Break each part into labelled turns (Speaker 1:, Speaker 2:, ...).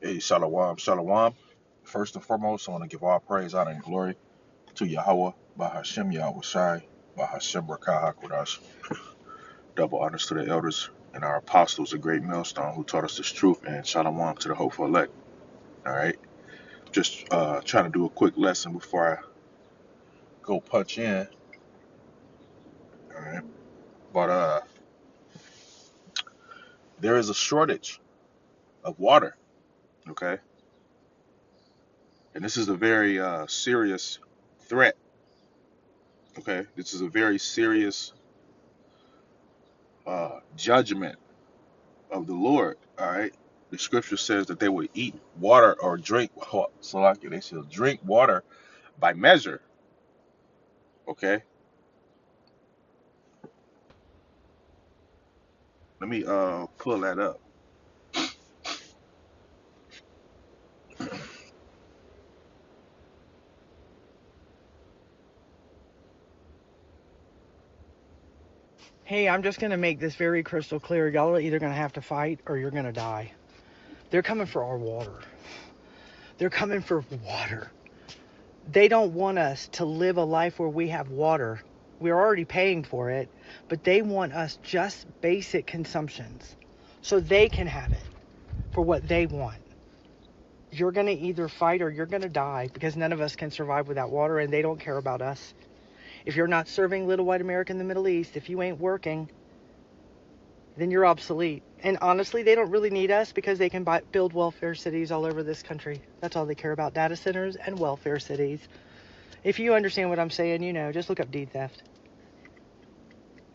Speaker 1: Hey, shalom, shalom. First and foremost, I want to give all praise, honor, and glory to Yahweh, Bahashem Yahweh Shai, Bahashem Rakah HaKodash. Double honors to the elders and our apostles, a great millstone who taught us this truth, and shalom to the hopeful elect. All right, just trying to do a quick lesson before I go punch in. All right, but there is a shortage of water. Okay, and this is a very serious threat. Okay, this is a very serious judgment of the Lord. All right. The scripture says that they would eat water or drink. Salakia, they shall drink water by measure. Okay. Let me pull that up.
Speaker 2: Hey, I'm just going to make this very crystal clear. Y'all are either going to have to fight or you're going to die. They're coming for our water. They're coming for water. They don't want us to live a life where we have water. We're already paying for it, but they want us just basic consumptions so they can have it for what they want. You're going to either fight or you're going to die because none of us can survive without water, and they don't care about us. If you're not serving little white America in the Middle East, if you ain't working, then you're obsolete. And honestly, they don't really need us because they can build welfare cities all over this country. That's all they care about, data centers and welfare cities. If you understand what I'm saying, you know, just look up deed theft.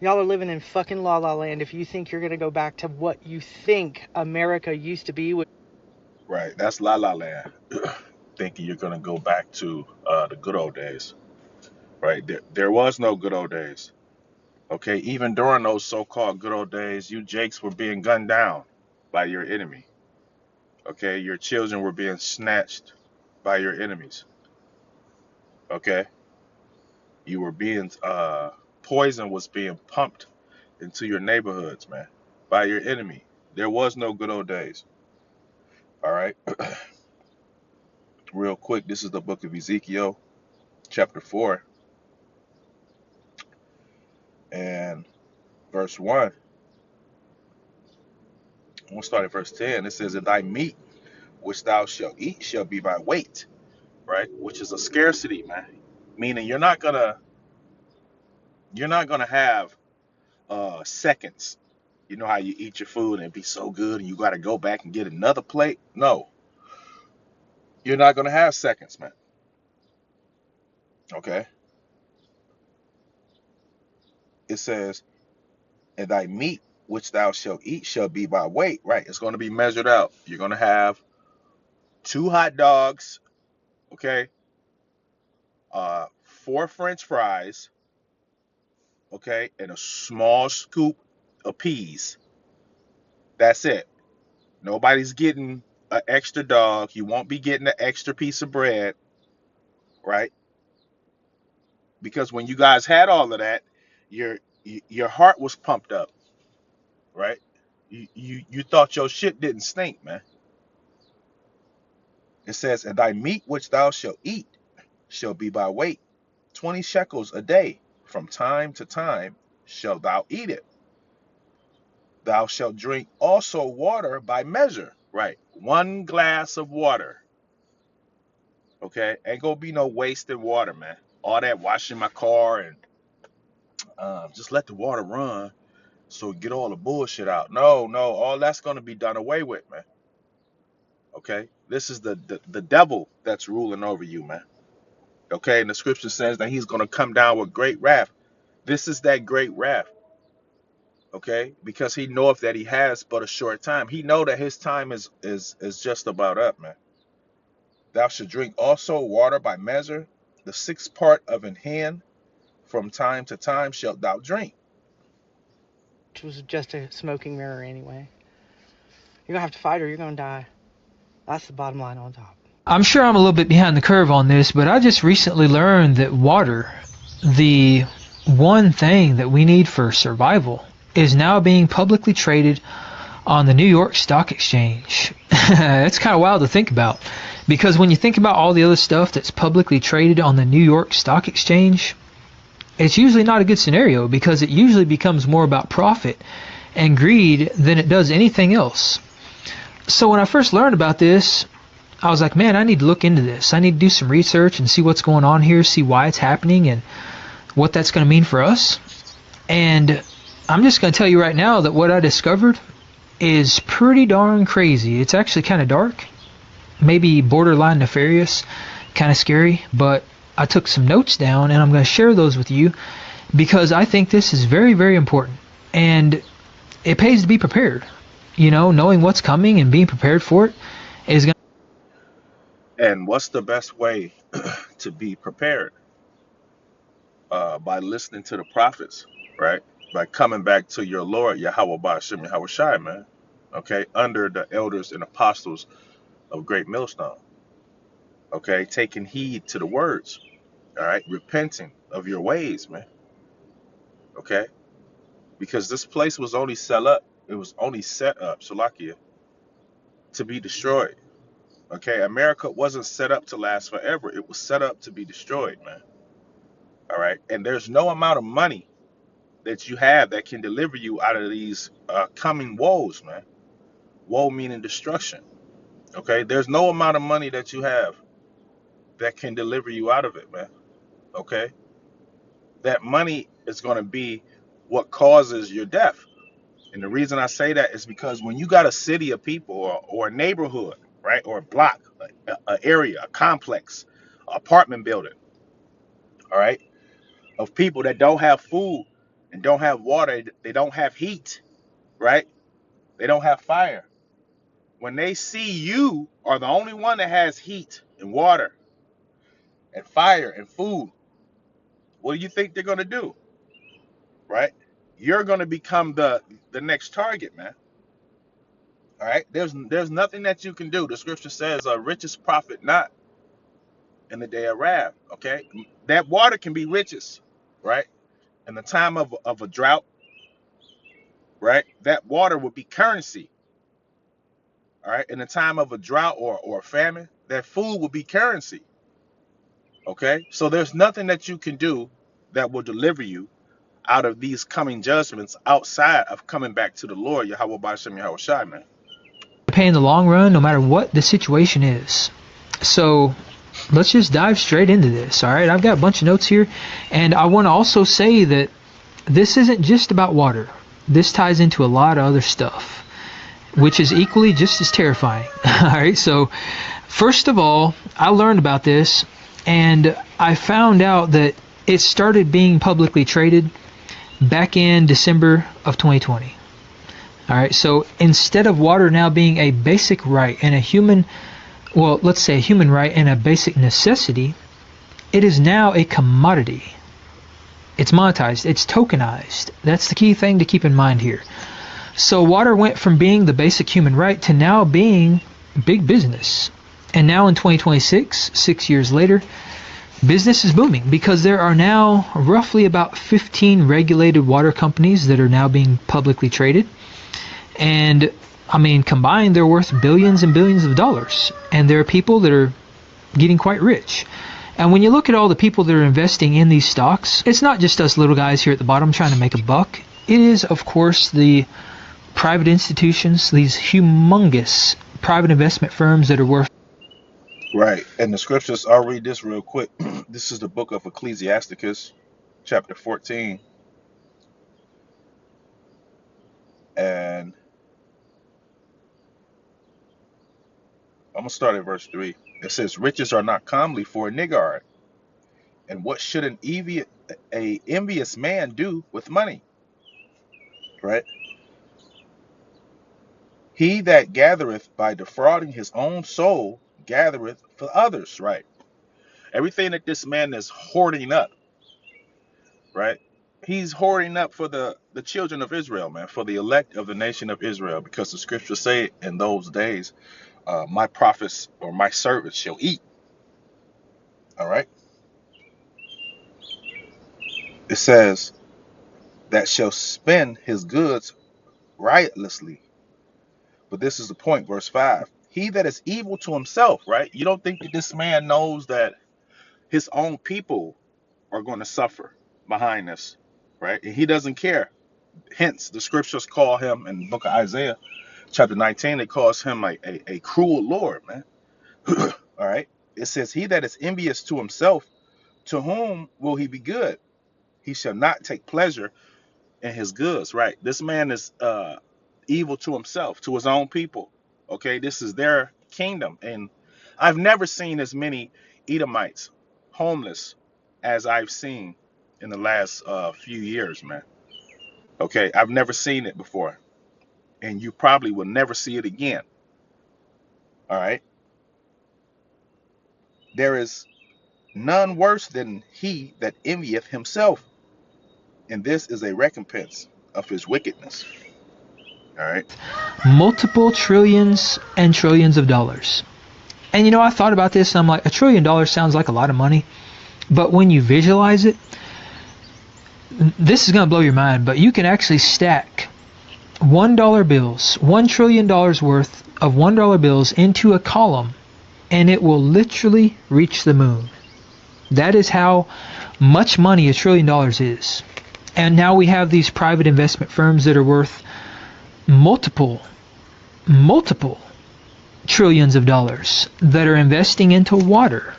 Speaker 2: Y'all are living in fucking la la land if you think you're going to go back to what you think America used to be.
Speaker 1: Right. That's La La Land. Thinking you're going to go back to the good old days. Right. There was no good old days. Okay. Even during those so-called good old days, you Jakes were being gunned down by your enemy. Okay. Your children were being snatched by your enemies. Okay. You were being poison was being pumped into your neighborhoods, man, by your enemy. There was no good old days. All right. Real quick, this is the book of Ezekiel, chapter 4, and verse 1. We'll start at verse 10. It says, "And thy meat which thou shalt eat shall be by weight," right? Which is a scarcity, man. Meaning you're not gonna have seconds. You know how you eat your food and it be so good and you gotta go back and get another plate? No, you're not gonna have seconds, man. Okay. It says, "And thy meat which thou shalt eat shall be by weight," right? It's gonna be measured out. You're gonna have 2 hot dogs, okay, 4 French fries, okay, and a small scoop of peas. That's it. Nobody's getting an extra dog. You won't be getting an extra piece of bread, right? Because when you guys had all of that, your your heart was pumped up, right? You thought your shit didn't stink, man. It says, "And thy meat which thou shalt eat shall be by weight, 20 shekels a day. From time to time shalt thou eat it. Thou shalt drink also water by measure," right? 1 glass of water, okay? Ain't gonna be no wasted water, man. All that washing my car and just let the water run so get all the bullshit out. No, no, all that's gonna be done away with, man. Okay? This is the devil that's ruling over you, man. Okay, and the scripture says that he's gonna come down with great wrath. This is that great wrath, okay? Because he knoweth that he has but a short time. He know that his time is just about up, man. Thou should drink also water by measure, the sixth part of an hin, from time to time shalt thou drink.
Speaker 2: Which was just a smoking mirror anyway. You're going to have to fight or you're going to die. That's the bottom line on top.
Speaker 3: I'm sure I'm a little bit behind the curve on this, but I just recently learned that water, the one thing that we need for survival, is now being publicly traded on the New York Stock Exchange. It's kind of wild to think about, because when you think about all the other stuff that's publicly traded on the New York Stock Exchange, it's usually not a good scenario, because it usually becomes more about profit and greed than it does anything else. So when I first learned about this, I was like, man, I need to look into this. I need to do some research and see what's going on here, see why it's happening and what that's going to mean for us. And I'm just going to tell you right now that what I discovered is pretty darn crazy. It's actually kind of dark, maybe borderline nefarious, kind of scary, but I took some notes down and I'm going to share those with you, because I think this is very, very important. And it pays to be prepared. You know, knowing what's coming and being prepared for it is going
Speaker 1: to. And what's the best way to be prepared? By listening to the prophets, right? By coming back to your Lord, Yahweh Ba'ashem Yahweh Shai, man. Okay, under the elders and apostles of Great Millstone. Okay, taking heed to the words. All right, repenting of your ways, man. Okay, because this place was only set up. It was only set up, Salakia, to be destroyed. Okay, America wasn't set up to last forever. It was set up to be destroyed, man. All right, and there's no amount of money that you have that can deliver you out of these coming woes, man. Woe meaning destruction. Okay, there's no amount of money that you have that can deliver you out of it, man. Okay, that money is going to be what causes your death. And the reason I say that is because when you got a city of people, or a neighborhood, right, or a block, an area, a complex, apartment building, all right, of people that don't have food and don't have water, they don't have heat, right? They don't have fire. When they see you are the only one that has heat and water and fire and food, what do you think they're going to do, right? You're going to become the next target, man. All right, there's nothing that you can do. The scripture says, riches profit not in the day of wrath. Okay, that water can be riches, right? In the time of a drought, right? That water would be currency. All right, in the time of a drought or a famine, that food will be currency. Okay, so there's nothing that you can do that will deliver you out of these coming judgments outside of coming back to the Lord, Yahweh Ba'ashem Yahweh Shai, man.
Speaker 3: to pay in the long run, no matter what the situation is. So let's just dive straight into this. All right, I've got a bunch of notes here, and I want to also say that this isn't just about water. This ties into a lot of other stuff, which is equally just as terrifying. All right, so first of all, I learned about this, and I found out that it started being publicly traded back in December of 2020. All right, so instead of water now being a basic right and a human, well, let's say a human right and a basic necessity, it is now a commodity. It's monetized, it's tokenized. That's the key thing to keep in mind here. So water went from being the basic human right to now being big business. And now in 2026, 6 years later, business is booming because there are now roughly about 15 regulated water companies that are now being publicly traded. And I mean, combined, they're worth billions and billions of dollars. And there are people that are getting quite rich. And when you look at all the people that are investing in these stocks, it's not just us little guys here at the bottom trying to make a buck. It is, of course, the private institutions, these humongous private investment firms that are worth.
Speaker 1: Right. And the scriptures, I'll read this real quick. This is the book of Ecclesiasticus, chapter 14. And I'm going to start at verse 3. It says, riches are not comely for a niggard. And what should an envious man do with money? Right? He that gathereth by defrauding his own soul gathereth for others. Right? Everything that this man is hoarding up, right? He's hoarding up for the children of Israel, man, for the elect of the nation of Israel, because the scriptures say in those days, my prophets or my servants shall eat. All right. It says that shall spend his goods riotously, But this is the point, verse 5. He that is evil to himself, right? You don't think that this man knows that his own people are going to suffer behind this, right? And he doesn't care. Hence, the scriptures call him in the book of Isaiah, chapter 19, it calls him a cruel Lord, man. All right. It says, he that is envious to himself, to whom will he be good? He shall not take pleasure in his goods, right? This man is evil to himself, to his own people. Okay, this is their kingdom. And I've never seen as many Edomites homeless as I've seen in the last few years, man. Okay, I've never seen it before. And you probably will never see it again. All right. There is none worse than he that envieth himself, and this is a recompense of his wickedness. All right.
Speaker 3: Multiple trillions and trillions of dollars. And you know, I thought about this and I'm like, $1 trillion sounds like a lot of money. But when you visualize it, this is going to blow your mind, but you can actually stack $1 bills, $1 trillion worth of $1 bills into a column, and it will literally reach the moon. That is how much money $1 trillion is. And now we have these private investment firms that are worth multiple trillions of dollars that are investing into water.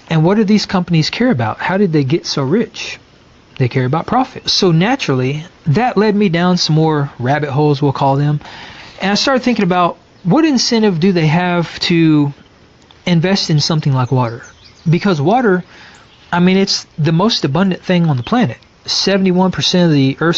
Speaker 3: And what do these companies care about? How did they get so rich? They care about profit. So naturally, that led me down some more rabbit holes, we'll call them. And I started thinking about, what incentive do they have to invest in something like water? Because water, I mean, it's the most abundant thing on the planet. 71% of the Earth's